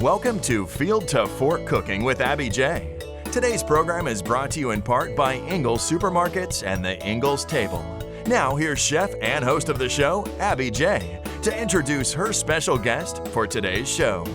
Welcome to Field to Fork Cooking with Abby J. Today's program is brought to you in part by Ingles Supermarkets and the Ingles Table. Now here's chef and host of the show, Abby J, to introduce her special guest for today's show.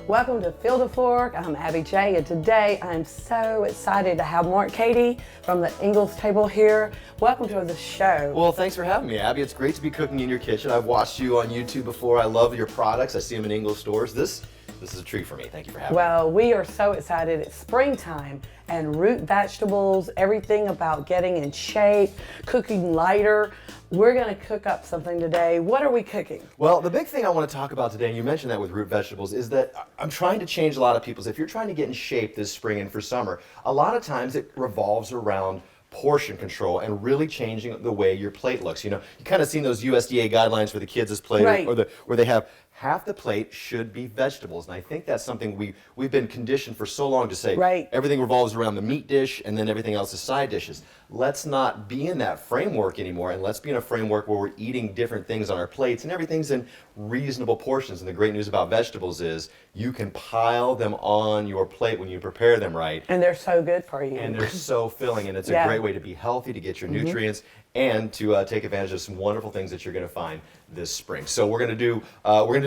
Welcome to Field to Fork. I'm Abby J, and today I'm so excited to have Mark Cady from the Ingles Table here. Welcome to the show. Well, thanks for having me, Abby. It's great to be cooking in your kitchen. I've watched you on YouTube before. I love your products. I see them in Ingles stores. This is a treat for me. Thank you for having me. Well, we are so excited. It's springtime, and root vegetables, everything about getting in shape, cooking lighter. We're going to cook up something today. What are we cooking? Well, the big thing I want to talk about today, and you mentioned that with root vegetables, is that I'm trying to change a lot of people's. If you're trying to get in shape this spring and for summer, a lot of times it revolves around portion control and really changing the way your plate looks. You know, you kind of seen those USDA guidelines for the kids' plate, Right. where they have half the plate should be vegetables. And I think that's something we've been conditioned for so long to say, Right. Everything revolves around the meat dish and then everything else is side dishes. Let's not be in that framework anymore, and let's be in a framework where we're eating different things on our plates and everything's in reasonable portions. And the great news about vegetables is you can pile them on your plate when you prepare them right. And they're so good for you. And they're so filling, and it's Yeah. a great way to be healthy, to get your nutrients, and to take advantage of some wonderful things that you're going to find this spring. So we're going to do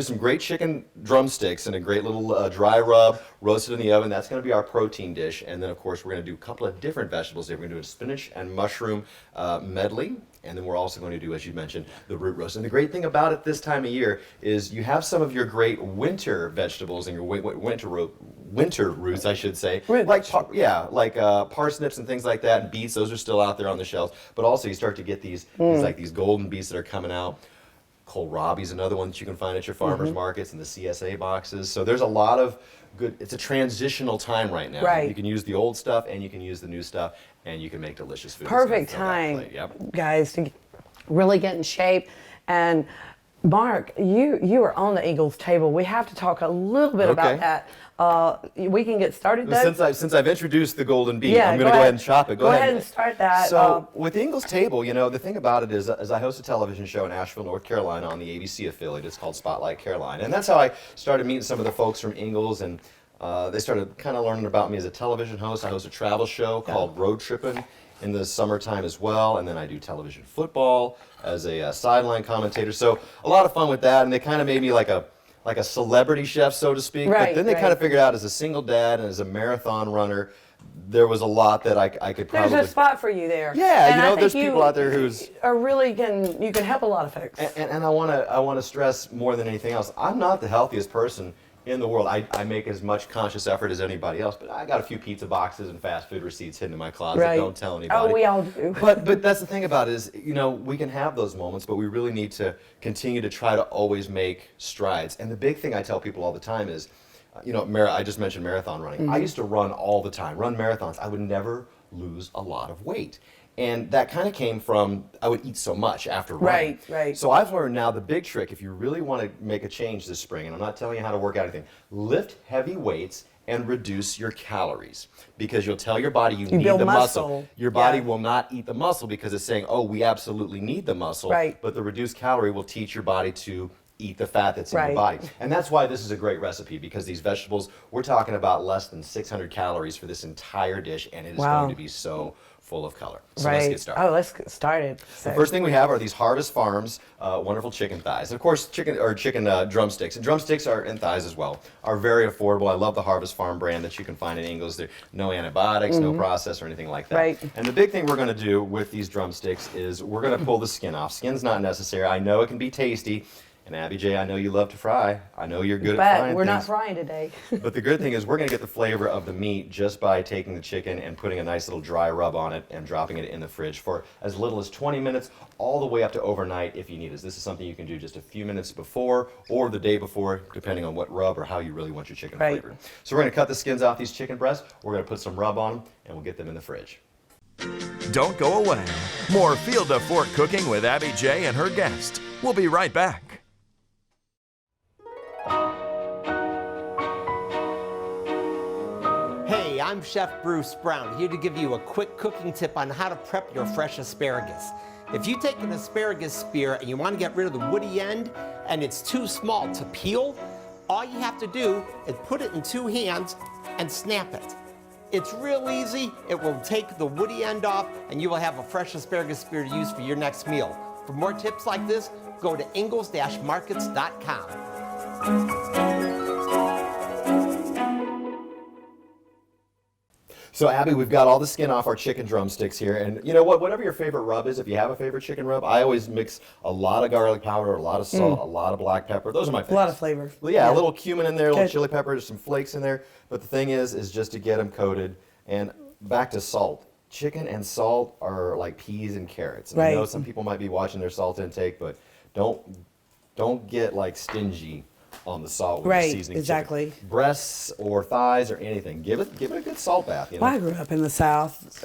some great chicken drumsticks and a great little dry rub roasted in the oven. That's going to be our protein dish, and then of course we're going to do a couple of different vegetables here. We're going to do a spinach and mushroom medley. And then we're also going to do, as you mentioned, the root roast. And the great thing about it this time of year is you have some of your great winter vegetables and your winter roots, I should say. Like parsnips and things like that, and beets. Those are still out there on the shelves. But also you start to get these golden beets that are coming out. Kohlrabi's another one that you can find at your farmers markets and the CSA boxes. So there's a lot of good. It's a transitional time right now. Right. You can use the old stuff and you can use the new stuff, and you can make delicious food. Perfect time, guys, to really get in shape. And Mark, you are on the Ingles Table. We have to talk a little bit about that. We can get started though. Since I've introduced the golden beet, I'm going to go ahead and chop it. Go ahead and start that. So with Ingles Table, you know, the thing about it is I host a television show in Asheville, North Carolina on the ABC affiliate. It's called Spotlight Caroline. And that's how I started meeting some of the folks from Ingles, and they started kind of learning about me as a television host. I host a travel show called Road Trippin' in the summertime as well, and then I do television football as a sideline commentator. So a lot of fun with that, and they kind of made me like a celebrity chef, so to speak. Right, but then they kind of figured out as a single dad and as a marathon runner, there was a lot that I could probably... There's a spot for you there. Yeah, and you know, I think there's people out there who's... you can help a lot of folks. And I want to stress more than anything else, I'm not the healthiest person in the world. I make as much conscious effort as anybody else, but I got a few pizza boxes and fast food receipts hidden in my closet. Right. Don't tell anybody. Oh, we all do. But that's the thing about it is, you know, we can have those moments, but we really need to continue to try to always make strides. And the big thing I tell people all the time is, you know, I just mentioned marathon running. I used to run all the time, run marathons. I would never lose a lot of weight. And that kind of came from, I would eat so much after running. Right. So I've learned now the big trick, if you really want to make a change this spring, and I'm not telling you how to work out anything, lift heavy weights and reduce your calories, because you'll tell your body you need build the muscle. Your body will not eat the muscle because it's saying, oh, we absolutely need the muscle. Right. But the reduced calorie will teach your body to eat the fat that's in Right. your body. And that's why this is a great recipe, because these vegetables, we're talking about less than 600 calories for this entire dish, and it is Wow. going to be so full of color. So Right. let's get started. Oh, let's get started. The first thing we have are these Harvest Farms wonderful chicken thighs. And of course, chicken drumsticks. And drumsticks and thighs as well are very affordable. I love the Harvest Farm brand that you can find in Ingles. There no antibiotics, no process or anything like that. Right. And the big thing we're going to do with these drumsticks is we're going to pull the skin off. Skin's not necessary. I know it can be tasty. And Abby J, I know you love to fry. I know you're good at frying But we're not things. frying today. But the good thing is we're going to get the flavor of the meat just by taking the chicken and putting a nice little dry rub on it and dropping it in the fridge for as little as 20 minutes, all the way up to overnight if you need it. This is something you can do just a few minutes before or the day before, depending on what rub or how you really want your chicken Right. flavored. So we're going to cut the skins off these chicken breasts. We're going to put some rub on them, and we'll get them in the fridge. Don't go away. More Field to Fork Cooking with Abby J and her guest. We'll be right back. Hey, I'm Chef Bruce Brown, here to give you a quick cooking tip on how to prep your fresh asparagus. If you take an asparagus spear and you want to get rid of the woody end and it's too small to peel, all you have to do is put it in 2 hands and snap it. It's real easy. It will take the woody end off and you will have a fresh asparagus spear to use for your next meal. For more tips like this, go to Ingles-Markets.com. So Abby, we've got all the skin off our chicken drumsticks here, and you know what? Whatever your favorite rub is, if you have a favorite chicken rub, I always mix a lot of garlic powder, a lot of salt, a lot of black pepper. Those are my favorites. A lot of flavor. Well, yeah, a little cumin in there, a little chili pepper, just some flakes in there. But the thing is just to get them coated. And back to salt. Chicken and salt are like peas and carrots. And I know some people might be watching their salt intake, but don't get like stingy on the salt when you're seasoning chicken. Breasts or thighs or anything, give it a good salt bath. You know? Well, I grew up in the South.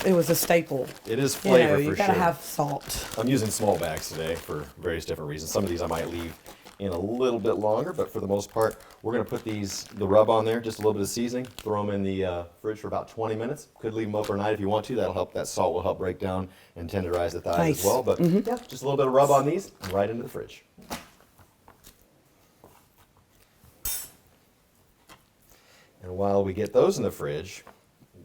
It was a staple. It is flavor for sure. You gotta have salt. I'm using small bags today for various different reasons. Some of these I might leave in a little bit longer, but for the most part, we're gonna put the rub on there, just a little bit of seasoning, throw them in the fridge for about 20 minutes. Could leave them overnight if you want to. That'll help. That salt will help break down and tenderize the thighs as well. But yeah, just a little bit of rub on these and right into the fridge. And while we get those in the fridge,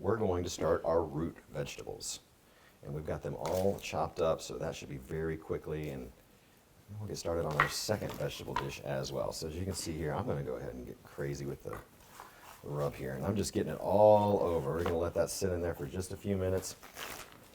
we're going to start our root vegetables. And we've got them all chopped up, so that should be very quickly. And we'll get started on our second vegetable dish as well. So as you can see here, I'm going to go ahead and get crazy with the rub here. And I'm just getting it all over. We're going to let that sit in there for just a few minutes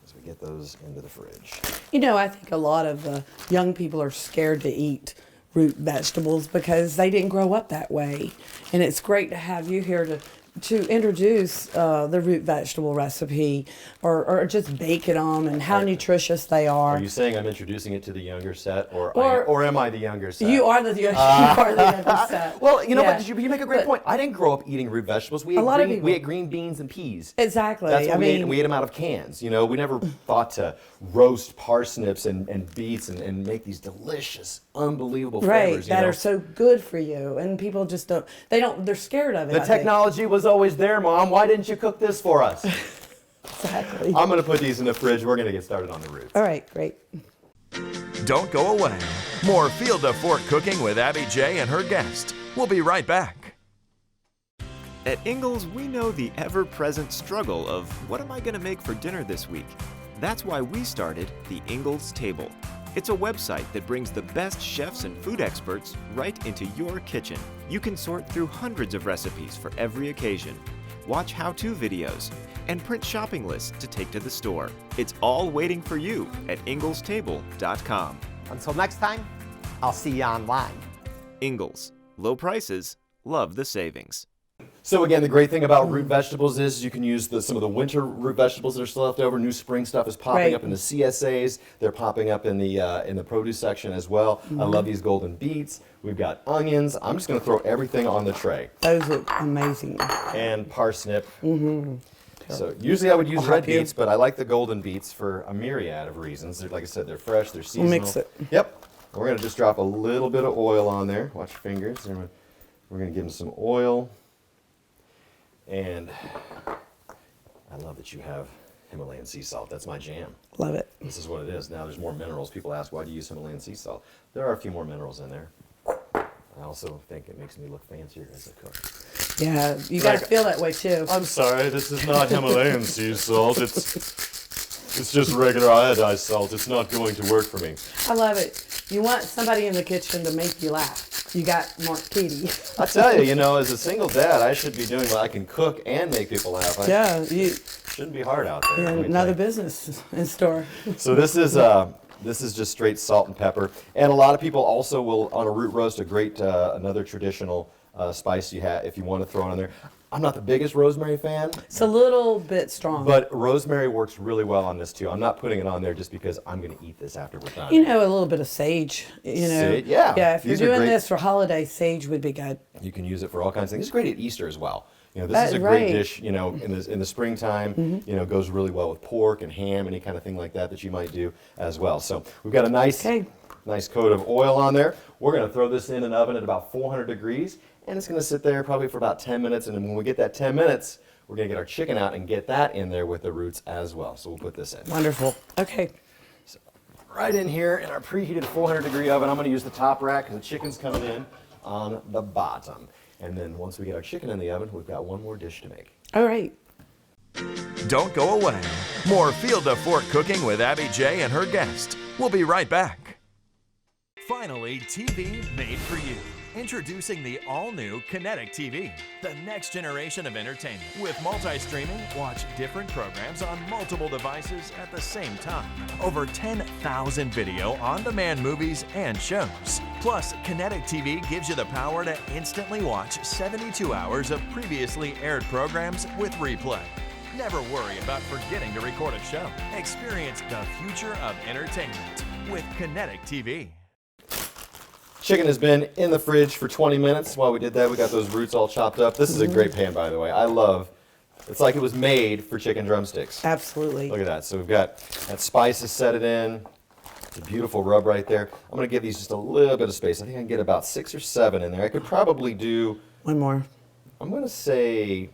as we get those into the fridge. You know, I think a lot of young people are scared to eat root vegetables because they didn't grow up that way. And it's great to have you here to introduce the root vegetable recipe or just bake it on and how nutritious they are. Are you saying I'm introducing it to the younger set or am I the younger set? You are the younger set. Well, you know what? You make a great point. I didn't grow up eating root vegetables. We ate green beans and peas. Exactly. That's what we ate them out of cans. You know, we never thought to roast parsnips and beets and make these delicious, unbelievable flavors. That are so good for you. And people just they're scared of it. The technology was always there, Mom. Why didn't you cook this for us? Exactly. I'm going to put these in the fridge. We're going to get started on the roots. All right, great. Don't go away. More Field to Fork cooking with Abby J and her guest. We'll be right back. At Ingles, we know the ever-present struggle of what am I going to make for dinner this week? That's why we started the Ingles Table. It's a website that brings the best chefs and food experts right into your kitchen. You can sort through hundreds of recipes for every occasion, watch how-to videos, and print shopping lists to take to the store. It's all waiting for you at inglestable.com. Until next time, I'll see you online. Ingles. Low prices, love the savings. So again, the great thing about root vegetables is you can use some of the winter root vegetables that are still left over. New spring stuff is popping up in the CSAs. They're popping up in the produce section as well. I love these golden beets. We've got onions. I'm just going to throw everything on the tray. Those look amazing. And parsnip. So usually I would use red beets, but I like the golden beets for a myriad of reasons. Like I said, they're fresh, they're seasonal. We'll mix it. Yep. We're going to just drop a little bit of oil on there. Watch your fingers. We're going to give them some oil. And I love that you have Himalayan sea salt. That's my jam. Love it. This is what it is. Now there's more minerals. People ask, why do you use Himalayan sea salt? There are a few more minerals in there. I also think it makes me look fancier as a cook. Yeah, you got to feel that way too. I'm sorry, this is not Himalayan sea salt. It's just regular iodized salt. It's not going to work for me. I love it. You want somebody in the kitchen to make you laugh. You got Mark Keaty. I tell you, as a single dad, I should be doing what I can cook and make people laugh. You shouldn't be hard out there. Yeah, another business in store. So this is just straight salt and pepper, and a lot of people also will on a root roast another traditional spice you have if you want to throw it on there. I'm not the biggest rosemary fan. It's a little bit strong. But rosemary works really well on this too. I'm not putting it on there just because I'm going to eat this after we're done. A little bit of sage. Sage, yeah. Yeah, if you're doing this for holiday, sage would be good. You can use it for all kinds of things. It's great at Easter as well. This is a great dish, in the springtime, goes really well with pork and ham, any kind of thing like that you might do as well. So we've got a nice coat of oil on there. We're going to throw this in an oven at about 400 degrees. And it's going to sit there probably for about 10 minutes. And then when we get that 10 minutes, we're going to get our chicken out and get that in there with the roots as well. So we'll put this in. Wonderful. Okay. So right in here in our preheated 400-degree oven. I'm going to use the top rack because the chicken's coming in on the bottom. And then once we get our chicken in the oven, we've got one more dish to make. All right. Don't go away. More Field to Fork cooking with Abby J and her guest. We'll be right back. Finally, TV made for you. Introducing the all-new Kinetic TV, the next generation of entertainment. With multi-streaming, watch different programs on multiple devices at the same time. Over 10,000 video on-demand movies and shows. Plus, Kinetic TV gives you the power to instantly watch 72 hours of previously aired programs with replay. Never worry about forgetting to record a show. Experience the future of entertainment with Kinetic TV. Chicken has been in the fridge for 20 minutes. While we did that, we got those roots all chopped up. This is a great pan, by the way. I love, it's like it was made for chicken drumsticks. Absolutely. Look at that. So we've got that spices set it in. It's a beautiful rub right there. I'm going to give these just a little bit of space. I think I can get about 6 or 7 in there. I could probably do, One more. I'm going to say,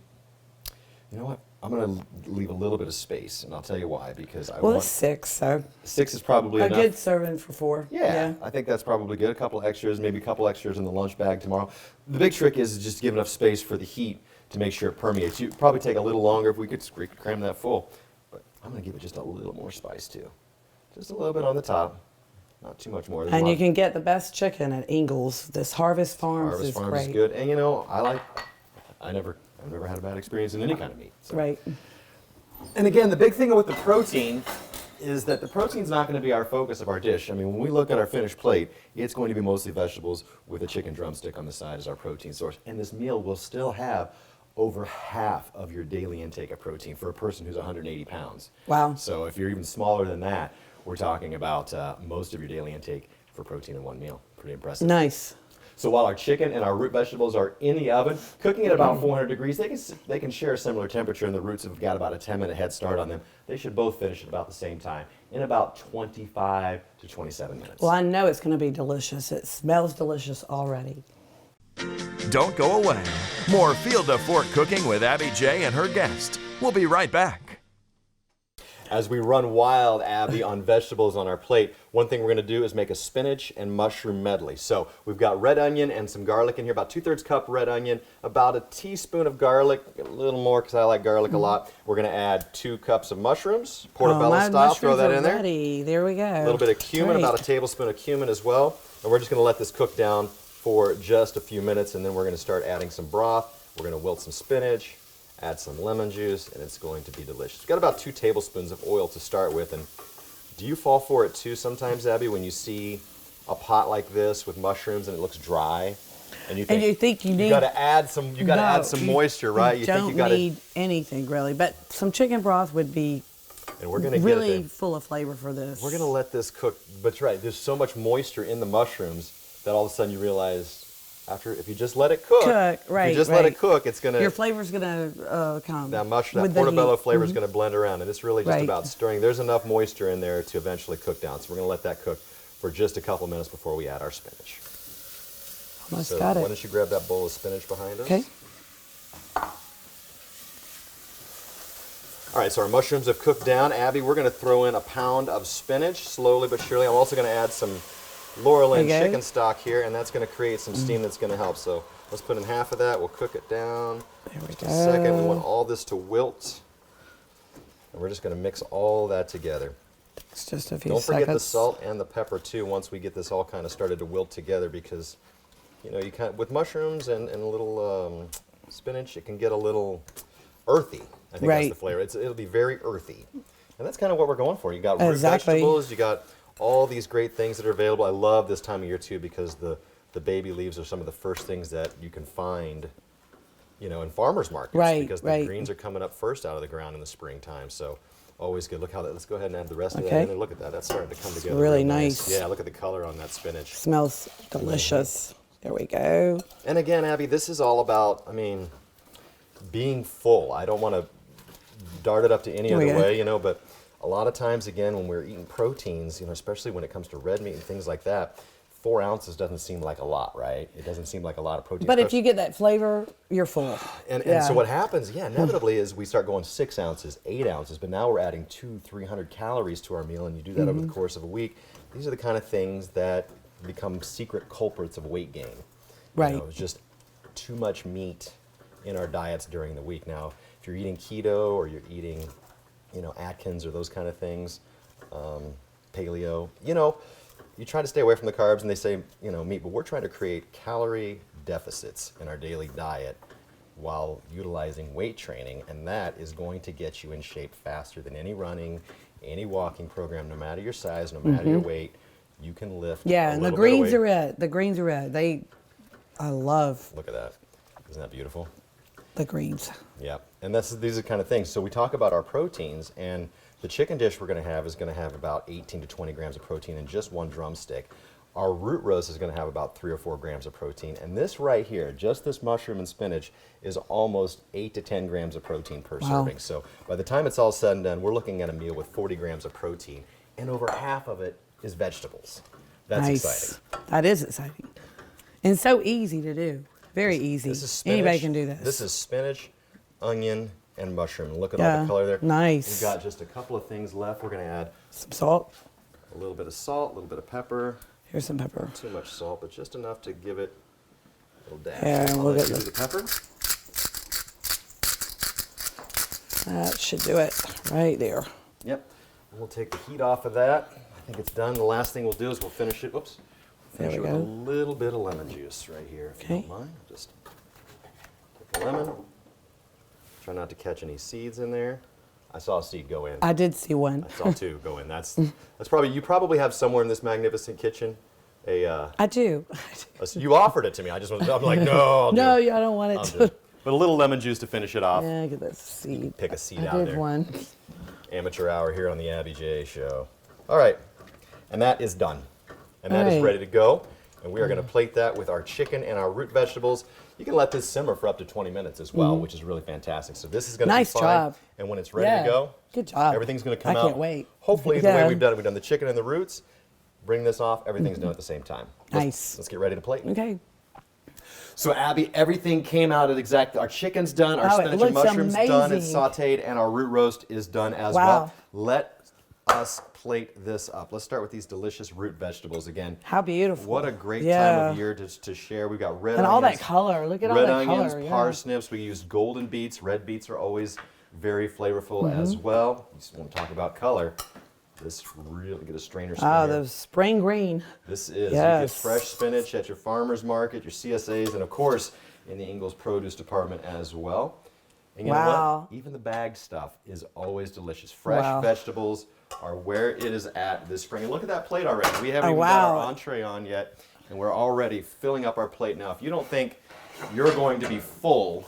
you know what? I'm going to leave a little bit of space, and I'll tell you why. Because I Well, want it's 6, so 6 is probably a enough. good serving for 4. Yeah, I think that's probably good. A couple extras, maybe a couple extras in the lunch bag tomorrow. The big trick is just give enough space for the heat to make sure it permeates. You'd probably take a little longer if we could cram that full. But I'm going to give it just a little more spice too. Just a little bit on the top. Not too much more. There's And you can get the best chicken at Ingles. This Harvest Farms Harvest is Farms great. is good. And you know, I've never had a bad experience in any kind of meat. So. Right. And again, the big thing with the protein is that the protein's not going to be our focus of our dish. I mean, when we look at our finished plate, it's going to be mostly vegetables with a chicken drumstick on the side as our protein source. And this meal will still have over half of your daily intake of protein for a person who's 180 pounds. Wow. So if you're even smaller than that, we're talking about most of your daily intake for protein in one meal. Pretty impressive. Nice. So while our chicken and our root vegetables are in the oven, cooking at about 400 degrees, they can share a similar temperature, and the roots have got about a 10-minute head start on them. They should both finish at about the same time, in about 25 to 27 minutes. Well, I know it's going to be delicious. It smells delicious already. Don't go away. More Field to Fork cooking with Abby J and her guest. We'll be right back. As we run wild, Abby, on vegetables on our plate, one thing we're going to do is make a spinach and mushroom medley. So we've got red onion and some garlic in here, about 2/3 cup red onion, about a teaspoon of garlic, a little more because I like garlic a lot. We're going to add 2 cups of mushrooms, portobello my style, throw mushrooms that are in there. ready. There we go. A little bit of cumin, Great. about a tablespoon of cumin as well. And we're just going to let this cook down for just a few minutes, and then we're going to start adding some broth. We're going to wilt some spinach, add some lemon juice, and it's going to be delicious. We've got about 2 tablespoons of oil to start with. And do you fall for it too sometimes, Abby, when you see a pot like this with mushrooms and it looks dry? And you think, you need, got to add some, add some moisture, right? You don't need anything really, but some chicken broth would be and we're gonna really full of flavor for this. We're gonna let this cook, but right, there's so much moisture in the mushrooms that all of a sudden you realize if you just let it cook, right, if you just let it cook, it's gonna, your flavor's gonna come. That portobello flavor is gonna blend around, and it's really just about stirring. There's enough moisture in there to eventually cook down, so we're gonna let that cook for just a couple minutes before we add our spinach. Almost got it. Why don't you grab that bowl of spinach behind us? Okay. All right, so our mushrooms have cooked down. Abby, we're going to throw in a pound of spinach, slowly but surely. I'm also going to add some Laura Lynn chicken stock here, and that's going to create some steam that's going to help. So let's put in half of that. We'll cook it down. There we go. A second. We want all this to wilt. And we're just going to mix all that together. It's just a few Don't seconds. forget the salt and the pepper too once we get this all kind of started to wilt together, because you know, with mushrooms and a little spinach, it can get a little earthy. I think that's the flavor. It'll be very earthy. And that's kind of what we're going for. You got root vegetables, you got all these great things that are available. I love this time of year too, because the baby leaves are some of the first things that you can find, you know, in farmers markets, because the greens are coming up first out of the ground in the springtime. So always good. Look how that, let's go ahead and add the rest of that in there. Look at that. That's starting to come together. It's really nice. Yeah, look at the color on that spinach. Smells delicious. There we go. And again, Abby, this is all about, I mean, being full. I don't want to dart it up to any other way, you know, but a lot of times, again, when we're eating proteins, you know, especially when it comes to red meat and things like that, 4 ounces doesn't seem like a lot, right? It doesn't seem like a lot of protein. But if you get that flavor, you're full. And so what happens, inevitably is we start going 6 ounces, 8 ounces, but now we're adding 200-300 calories to our meal, and you do that over the course of a week. These are the kind of things that become secret culprits of weight gain. Right. It's just too much meat in our diets during the week. Now, if you're eating keto or you're eating, Atkins or those kind of things, paleo, you try to stay away from the carbs, and they say, meat, but we're trying to create calorie deficits in our daily diet while utilizing weight training, and that is going to get you in shape faster than any running, any walking program, no matter your size, no matter your weight. You can lift. Yeah, and the greens are red. The greens are red. I love. Look at that. Isn't that beautiful? The greens. Yeah, and these are the kind of things. So we talk about our proteins, and the chicken dish we're going to have is going to have about 18 to 20 grams of protein in just one drumstick. Our root roast is going to have about 3 or 4 grams of protein, and this right here, just this mushroom and spinach, is almost 8 to 10 grams of protein per serving. So by the time it's all said and done, we're looking at a meal with 40 grams of protein, and over half of it is vegetables. That's exciting. That is exciting. And so easy to do. Very easy. This is spinach. Anybody can do this. This is spinach, onion, and mushroom. Look at all the color there. Nice. We've got just a couple of things left. We're going to add some salt. A little bit of salt, a little bit of pepper. Here's some pepper. Not too much salt, but just enough to give it a little dash. Yeah, I'll we'll let get you do the pepper. That should do it right there. Yep. And we'll take the heat off of that. I think it's done. The last thing we'll do is we'll finish it. Whoops. Finish it with a little bit of lemon juice right here, if you don't mind. Just take a lemon. Try not to catch any seeds in there. I saw a seed go in. I did see one. I saw 2 go in. That's probably, you probably have somewhere in this magnificent kitchen I do. You offered it to me. I'm like, no, No, I don't want it. But a little lemon juice to finish it off. Yeah, get that seed. Pick a seed I out did there. one. Amateur hour here on the Abby J Show. All right, and that is done. And that is ready to go. And we are going to plate that with our chicken and our root vegetables. You can let this simmer for up to 20 minutes as well, which is really fantastic. So this is going to be fine. Nice job. And when it's ready to go, good job. Everything's going to come out. I can't wait. Hopefully the way we've done the chicken and the roots, bring this off, everything's done at the same time. Nice. Let's get ready to plate. Okay. So Abby, everything came out at exactly, our chicken's done, our spinach and looks mushrooms done, it's amazing. sauteed, and our root roast is done as well. Let us plate this up. Let's start with these delicious root vegetables again. How beautiful. What a great time of year to share. We've got red and onions. all that color. Look at all red that onions, color. parsnips. We use golden beets. Red beets are always very flavorful as well. You just want to talk about color. This really, get a strainer spoon here. the spring green. This is. Yes. You get fresh spinach at your farmer's market, your CSAs, and of course in the Ingalls Produce Department as well. And you know what? Even the bagged stuff is always delicious. Fresh vegetables are where it is at this spring. And look at that plate already. We haven't even got our entree on yet, and we're already filling up our plate. Now, if you don't think you're going to be full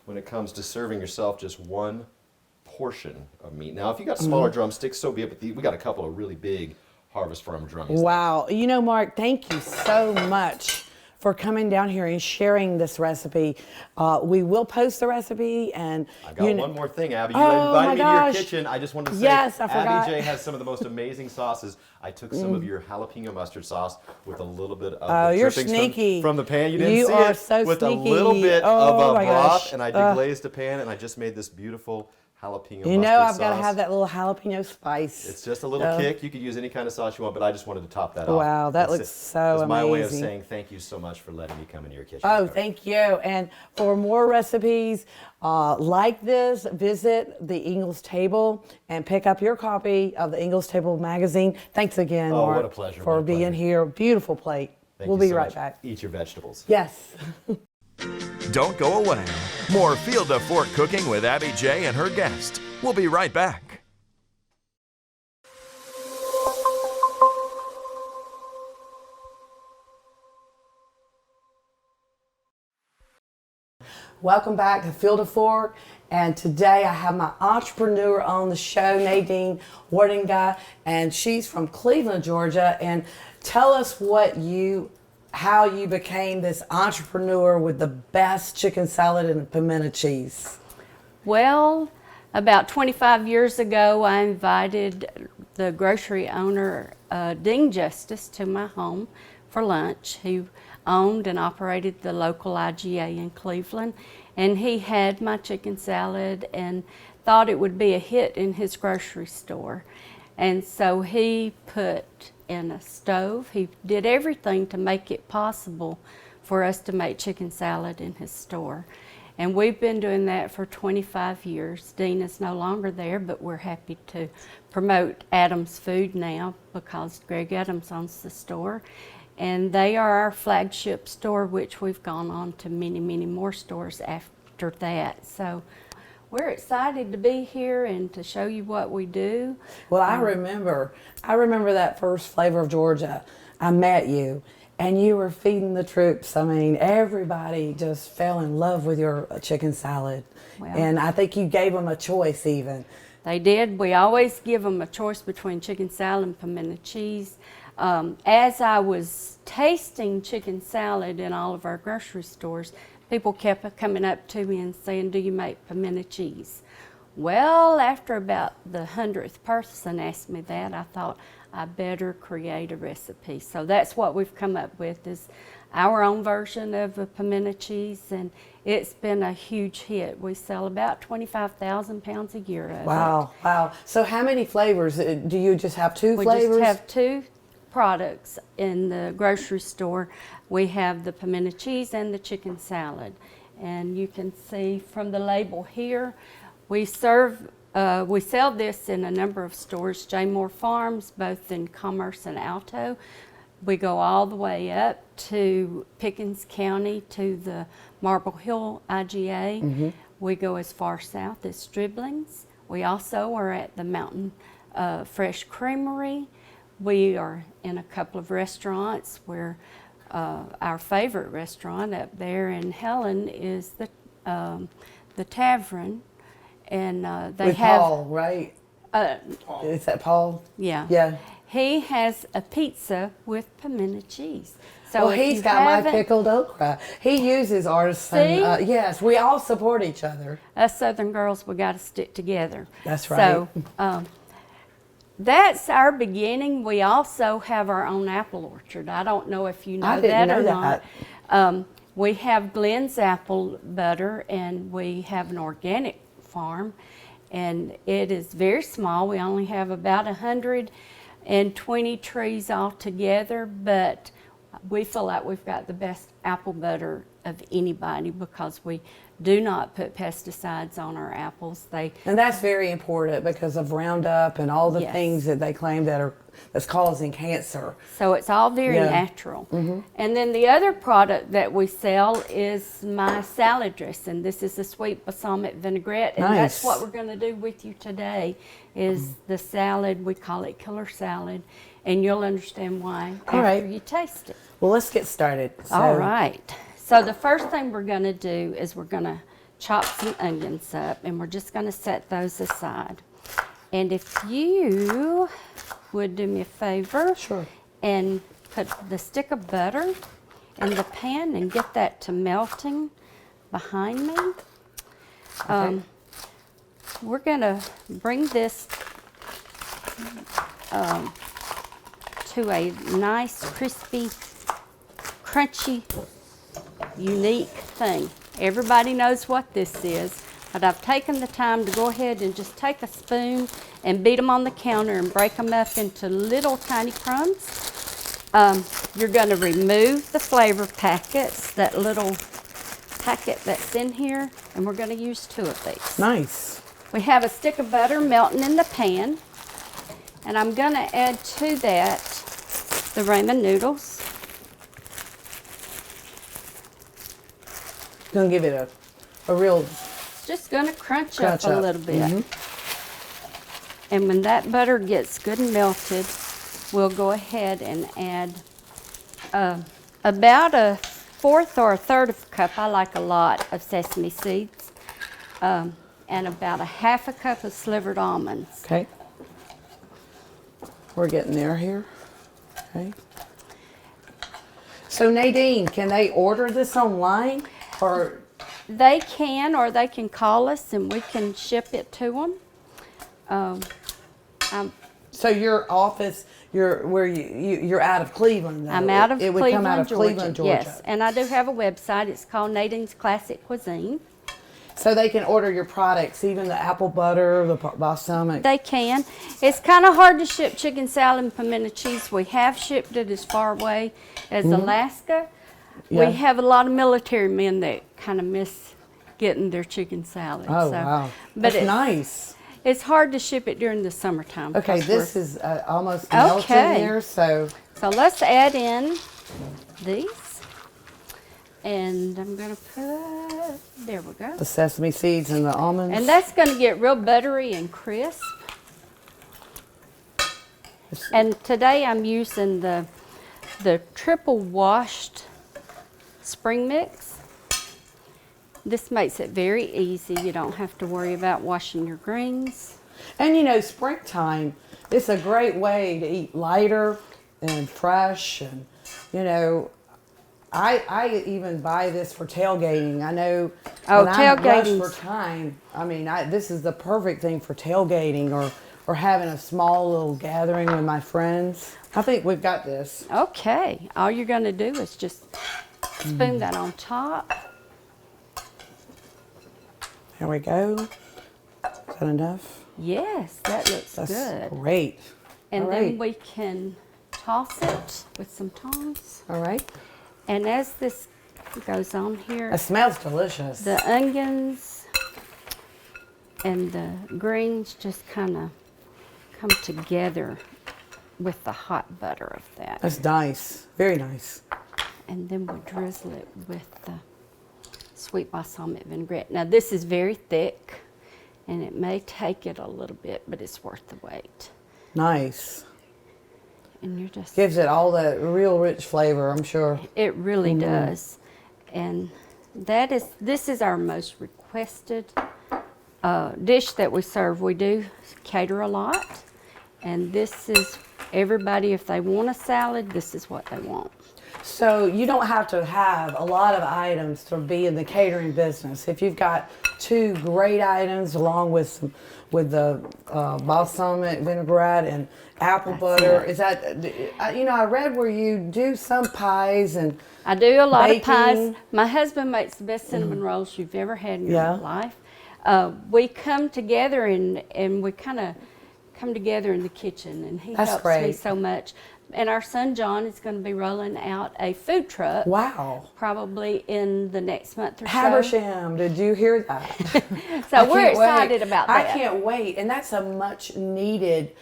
when it comes to serving yourself just one portion of meat. Now, if you got smaller drumsticks, so be it, but we got a couple of really big Harvest Farm drumsticks. Wow. You know, Mark, thank you so much for coming down here and sharing this recipe. We will post the recipe, and I got one more thing, Abby. You Oh, invited my me to your gosh. kitchen. I just wanted to say, Yes, I forgot. Abby J has some of the most amazing sauces. I took some of your jalapeno mustard sauce with a little bit of the you're drippings sneaky. from the pan. You didn't You see are it. so with sneaky. a little bit Oh, of my broth, gosh. and I deglazed a pan, and I just made this beautiful jalapeno you know mustard I've got to sauce. have that little jalapeno spice. It's just a little kick. You could use any kind of sauce you want, but I just wanted to top that off. Wow, that looks so It's my way of amazing. saying thank you so much for letting me come into your kitchen. Oh, thank you. And for more recipes like this, visit the Ingalls Table and pick up your copy of the Ingalls Table magazine. Thanks again, Oh, Mark, what a pleasure, for what a being pleasure. here. Beautiful plate. Thank We'll you be so right much. back. Eat your vegetables. Yes. Don't go away. More Field to Fork Cooking with Abby J and her guest. We'll be right back. Welcome back to Field to Fork. And today I have my entrepreneur on the show, Nadine Wardinga, and she's from Cleveland, Georgia. And tell us how you became this entrepreneur with the best chicken salad and pimento cheese. Well, about 25 years ago, I invited the grocery owner, Dean Justice, to my home. for lunch. He owned and operated the local IGA in Cleveland, and he had my chicken salad and thought it would be a hit in his grocery store. And so he put in a stove. He did everything to make it possible for us to make chicken salad in his store. And we've been doing that for 25 years. Dean is no longer there, but we're happy to promote Adams Food now because Greg Adams owns the store. And they are our flagship store, which we've gone on to many, many more stores after that. So we're excited to be here and to show you what we do. Well, I remember that first Flavor of Georgia. I met you, and you were feeding the troops. I mean, everybody just fell in love with your chicken salad. Well, and I think you gave them a choice even. They did. We always give them a choice between chicken salad and pimento cheese. As I was tasting chicken salad in all of our grocery stores, people kept coming up to me and saying, "Do you make pimento cheese?" Well, after about the 100th person asked me that, I thought I better create a recipe. So that's what we've come up with, is our own version of a pimento cheese, and it's been a huge hit. We sell about 25,000 pounds a year of it. Wow, wow. So how many flavors? Do you just have two We flavors? just have two products in the grocery store. We have the pimento cheese and the chicken salad. And you can see from the label here, we sell this in a number of stores, J. Moore Farms, both in Commerce and Alto. We go all the way up to Pickens County to the Marble Hill IGA. We go as far south as Stribling's. We also are at the Mountain Fresh Creamery. We are in a couple of restaurants where our favorite restaurant up there in Helen is the Tavern, and they With have Paul, right? Is that Paul? yeah. Yeah. He has a pizza with pimento cheese. So Well, if he's you got my haven't- pickled okra. He uses artisan. See? Yes, we all support each other. Us Southern girls, we got to stick together. That's So that's our beginning. We also have our own apple orchard. I don't know if you know I didn't that know or that. not. We have Glenn's apple butter, and we have an organic farm, and it is very small. We only have about 120 trees altogether, but we feel like we've got the best apple butter of anybody because we do not put pesticides on our apples. And that's very important because of Roundup and all the Yes. things that they claim that's causing cancer. So it's all very Yeah. natural. And then the other product that we sell is my salad dressing. This is a sweet balsamic vinaigrette, and that's Nice. what we're going to do with you today is the salad. We call it killer salad, and you'll understand why All after right. you taste it. Well, let's get started. All right. So the first thing we're going to do is we're going to chop some onions up, and we're just going to set those aside. And if you would do me a favor Sure. and put the stick of butter in the pan and get that to melting behind me. We're going to bring this to a nice, crispy, crunchy, unique thing. Everybody knows what this is, but I've taken the time to go ahead and just take a spoon and beat them on the counter and break them up into little tiny crumbs. You're going to remove the flavor packets, that little packet that's in here, and we're going to use 2 of these. Nice. We have a stick of butter melting in the pan, and I'm going to add to that the ramen noodles. Gonna give it a real Just going to crunch Crunch up a up. little bit. And when that butter gets good and melted, we'll go ahead and add about a 1/4 or a 1/3 of a cup. I like a lot of sesame seeds, and about a 1/2 cup of slivered almonds. okay. We're getting there here. Okay. So Nadine, can they order this online or? They can, or they can call us and we can ship it to them. So your office you're out of Cleveland. Though. I'm out of it would Cleveland, come out of Georgia. Cleveland, Georgia. Yes, and I do have a website. It's called Nadine's Classic Cuisine. So they can order your products, even the apple butter, the balsamic. They can. It's kind of hard to ship chicken salad and pimento cheese. We have shipped it as far away as Alaska. Yeah. We have a lot of military men that kind of miss getting their chicken salad. Oh, so, wow. But That's nice. It's hard to ship it during the summertime. Okay, 'cause this we're- is almost melted Okay. here, so So let's add in these. And I'm going to put, there we go. the sesame seeds and the almonds. And that's going to get real buttery and crisp. And today I'm using the triple washed spring mix. This makes it very easy. You don't have to worry about washing your greens. And you know, springtime, it's a great way to eat lighter and fresh. And you know, I even buy this for tailgating. I know when I'm rushed for time, I mean, this is the perfect thing for tailgating or having a small little gathering with my friends. I think we've got this. Okay, all you're going to do is just spoon that on top. There we go. Is that enough? Yes, that looks That's good. great. And All then right. we can toss it with some tongs. All right. And as this goes on here, It smells delicious. the onions and the greens just kind of come together with the hot butter of that. That's nice. Very nice. And then we drizzle it with the sweet balsamic vinaigrette. Now this is very thick and it may take it a little bit, but it's worth the wait. Nice. And you're just... Gives it all that real rich flavor, I'm sure. It really does. And this is our most requested dish that we serve. We do cater a lot. And this is everybody, if they want a salad, this is what they want. So you don't have to have a lot of items to be in the catering business. If you've got 2 great items along with the balsamic vinaigrette and apple butter, it. is that, you know, I read where you do some pies and I do a lot baking. of pies. My husband makes the best cinnamon rolls you've ever had in your Yeah. life. We come together and we kind of come together in the kitchen, and he That's helps me great. so much. And our son John is going to be rolling out a food truck. Wow. Probably in the next month or so. Habersham, did you hear that? So I we're can't excited wait. about I that. can't wait, and that's a much needed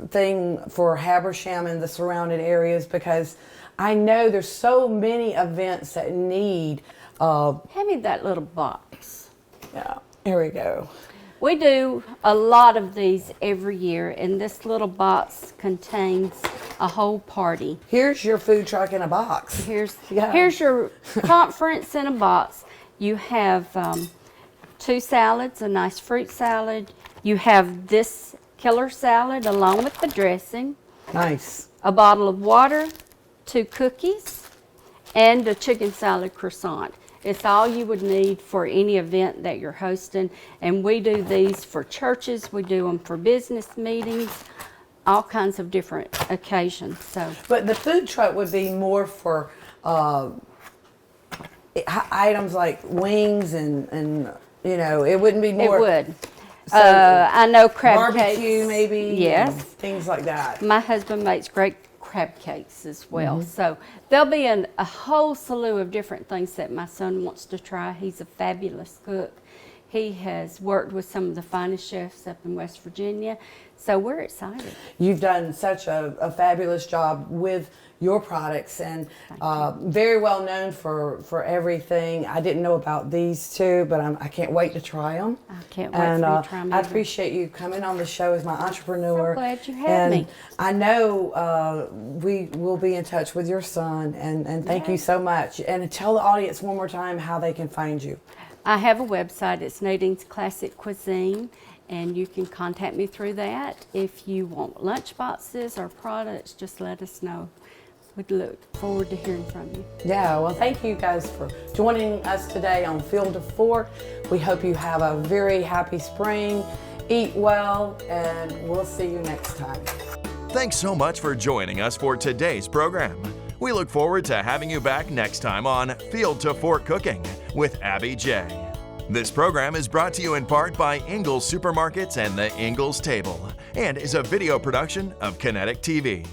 thing for Habersham and the surrounding areas, because I know there's so many events that need. Hand me that little box. Yeah, here we go. We do a lot of these every year, and this little box contains a whole party. Here's your food truck in a box. Here's Yeah. here's your conference in a box. You have 2 salads, a nice fruit salad. You have this killer salad along with the dressing, Nice. a bottle of water, 2 cookies, and a chicken salad croissant. It's all you would need for any event that you're hosting. And we do these for churches, we do them for business meetings, all kinds of different occasions. So But the food truck would be more for items like wings and you know, it wouldn't be it more. would. So I know crab barbecue cakes. maybe. Yes. and things like that. My husband makes great crab cakes as well. Mm-hmm. So there'll be a whole slew of different things that my son wants to try. He's a fabulous cook. He has worked with some of the finest chefs up in West Virginia. So we're excited. You've done such a fabulous job with your products, and very well known for everything. I didn't know about these 2, but I can't wait to try them. I can't wait And for you to try 'em I either. appreciate you coming on the show as my entrepreneur. So glad you had and me. I know we will be in touch with your son, and thank you so much. And tell the audience one more time how they can find you. I have a website. It's Nadine's Classic Cuisine, and you can contact me through that. If you want lunch boxes or products, just let us know. We'd look forward to hearing from you. Yeah, well, thank you guys for joining us today on Field to Fork. We hope you have a very happy spring. Eat well, and we'll see you next time. Thanks so much for joining us for today's program. We look forward to having you back next time on Field to Fork Cooking with Abby J. This program is brought to you in part by Ingles Supermarkets and the Ingles Table and is a video production of Kinetic TV.